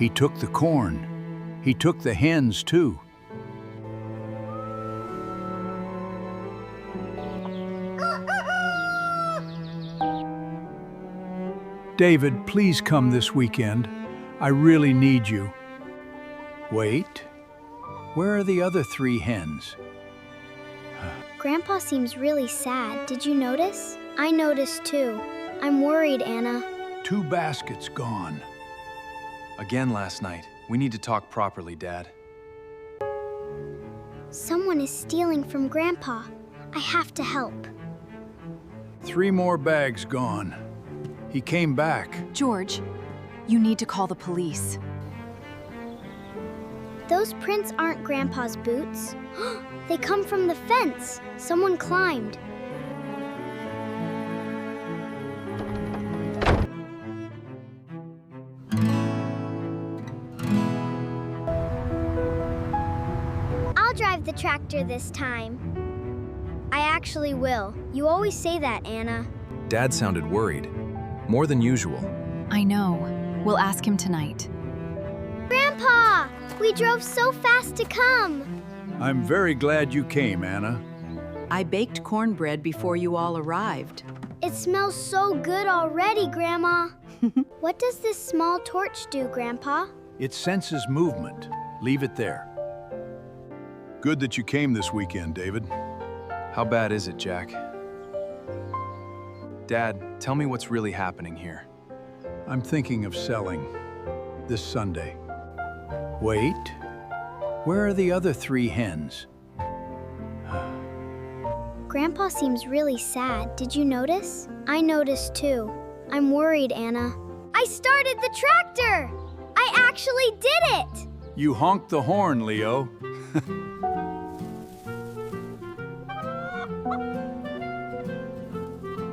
He took the corn. He took the hens, too. David, please come this weekend. I really need you. Wait. Where are the other 3 hens? Grandpa seems really sad. Did you notice? I noticed too. I'm worried, Anna. 2 baskets gone. Again last night. We need to talk properly, Dad. Someone is stealing from Grandpa. I have to help. 3 more bags gone. He came back. George, you need to call the police. Those prints aren't Grandpa's boots. They come from the fence. Someone climbed. I'll drive the tractor this time. I actually will. You always say that, Anna. Dad sounded worried. More than usual. I know. We'll ask him tonight. Grandpa! We drove so fast to come. I'm very glad you came, Anna. I baked cornbread before you all arrived. It smells so good already, Grandma. What does this small torch do, Grandpa? It senses movement. Leave it there. Good that you came this weekend, David. How bad is it, Jack? Dad, tell me what's really happening here. I'm thinking of selling this Sunday. Wait. Where are the other 3 hens? Grandpa seems really sad. Did you notice? I noticed too. I'm worried, Anna. I started the tractor! I actually did it! You honked the horn, Leo.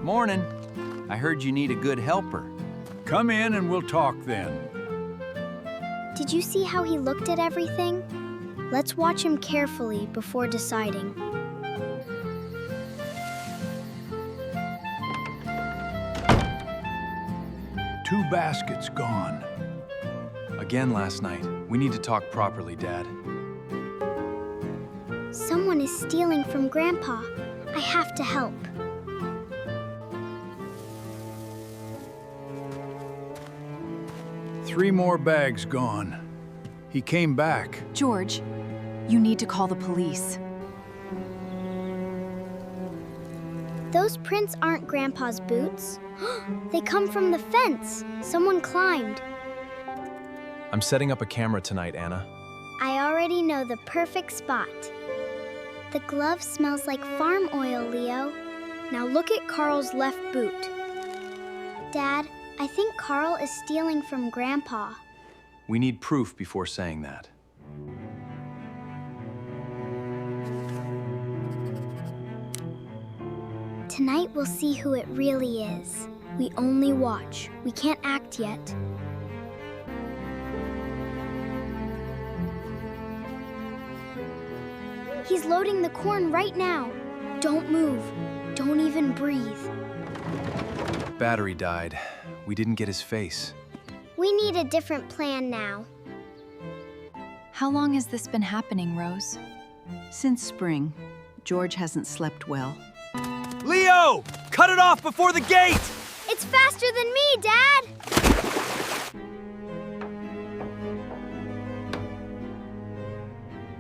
Morning. I heard you need a good helper. Come in and we'll talk then. Did you see how he looked at everything? Let's watch him carefully before deciding. Two baskets gone. Again last night. We need to talk properly, Dad. Someone is stealing from Grandpa. I have to help. Three more bags gone. He came back. George, you need to call the police. Those prints aren't Grandpa's boots. They come from the fence. Someone climbed. I'm setting up a camera tonight, Anna. I already know the perfect spot. The glove smells like farm oil, Leo. Now look at Carl's left boot. Dad, I think Carl is stealing from Grandpa. We need proof before saying that. Tonight we'll see who it really is. We only watch. We can't act yet. He's loading the corn right now. Don't move. Don't even breathe. Battery died. We didn't get his face. We need a different plan now. How long has this been happening, Rose? Since spring, George hasn't slept well. Leo! Cut it off before the gate! It's faster than me, Dad!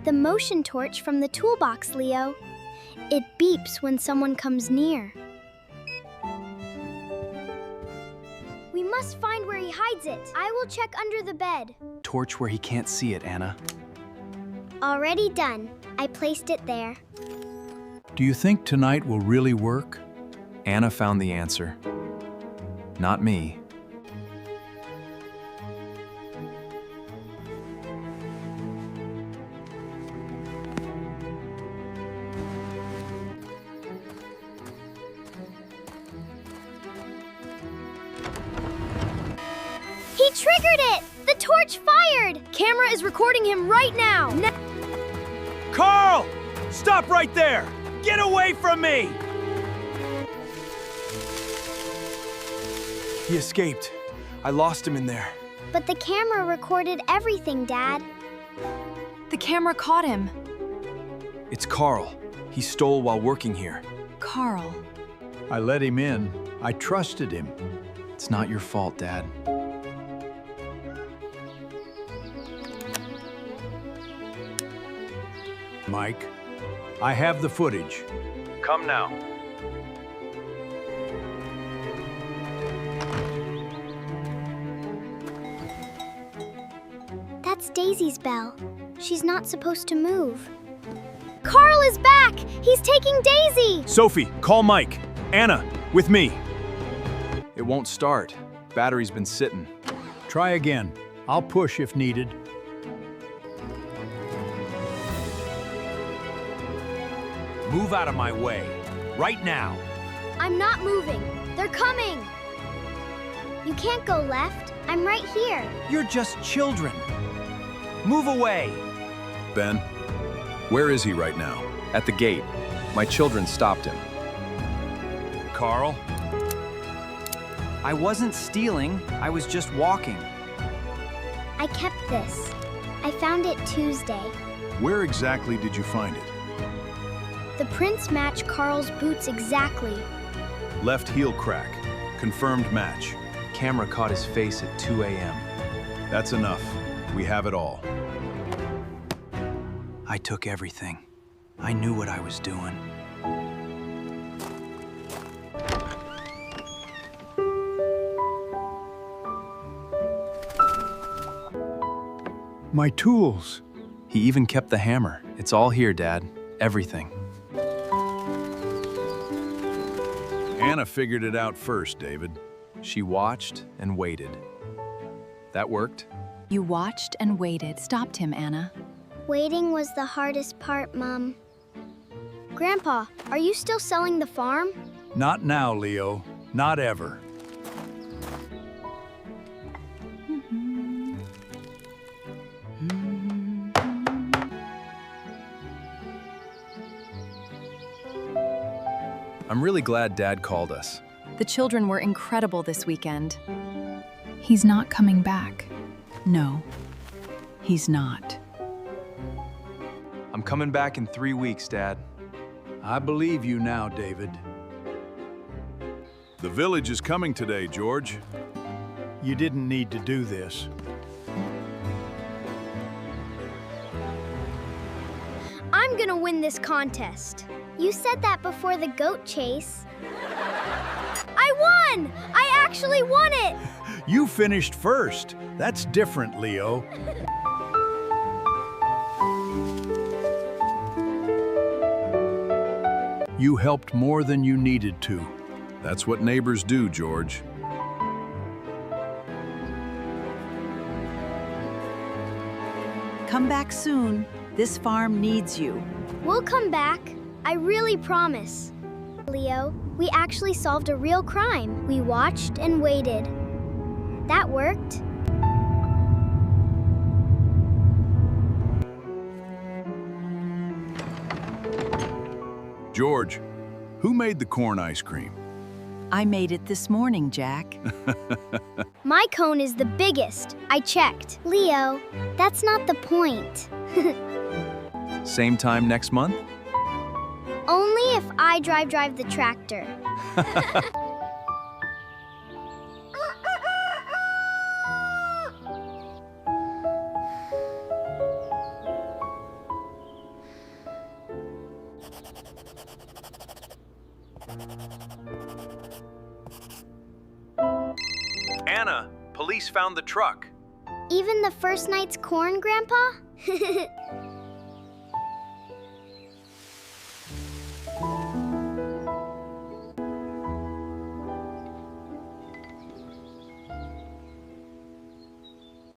The motion torch from the toolbox, Leo. It beeps when someone comes near. We must find where he hides it. I will check under the bed. Torch where he can't see it, Anna. Already done. I placed it there. Do you think tonight will really work? Anna found the answer. Not me. He triggered it! The torch fired! Camera is recording him right now. Carl! Stop right there! Get away from me! He escaped. I lost him in there. But the camera recorded everything, Dad. The camera caught him. It's Carl. He stole while working here. Carl. I let him in. I trusted him. It's not your fault, Dad. Mike, I have the footage. Come now. That's Daisy's bell. She's not supposed to move. Carl is back! He's taking Daisy! Sophie, call Mike. Anna, with me. It won't start. Battery's been sitting. Try again. I'll push if needed. Move out of my way. Right now. I'm not moving. They're coming! You can't go left. I'm right here. You're just children. Move away. Ben, where is he right now? At the gate. My children stopped him. Carl? I wasn't stealing. I was just walking. I kept this. I found it Tuesday. Where exactly did you find it? The prints match Carl's boots exactly. Left heel crack. Confirmed match. Camera caught his face at 2 a.m. That's enough. We have it all. I took everything. I knew what I was doing. My tools. He even kept the hammer. It's all here, Dad. Everything. Anna figured it out first, David. She watched and waited. That worked. You watched and waited. Stopped him, Anna. Waiting was the hardest part, Mom. Grandpa, are you still selling the farm? Not now, Leo. Not ever. I'm really glad Dad called us. The children were incredible this weekend. He's not coming back. No, he's not. I'm coming back in 3 weeks, Dad. I believe you now, David. The village is coming today, George. You didn't need to do this. I'm gonna win this contest. You said that before the goat chase. I won! I actually won it! You finished first. That's different, Leo. You helped more than you needed to. That's what neighbors do, George. Come back soon. This farm needs you. We'll come back. I really promise. Leo, we actually solved a real crime. We watched and waited. That worked. George, who made the corn ice cream? I made it this morning, Jack. My cone is the biggest. I checked. Leo, that's not the point. Same time next month? Only if I drive the tractor. Anna, police found the truck. Even the first night's corn, Grandpa?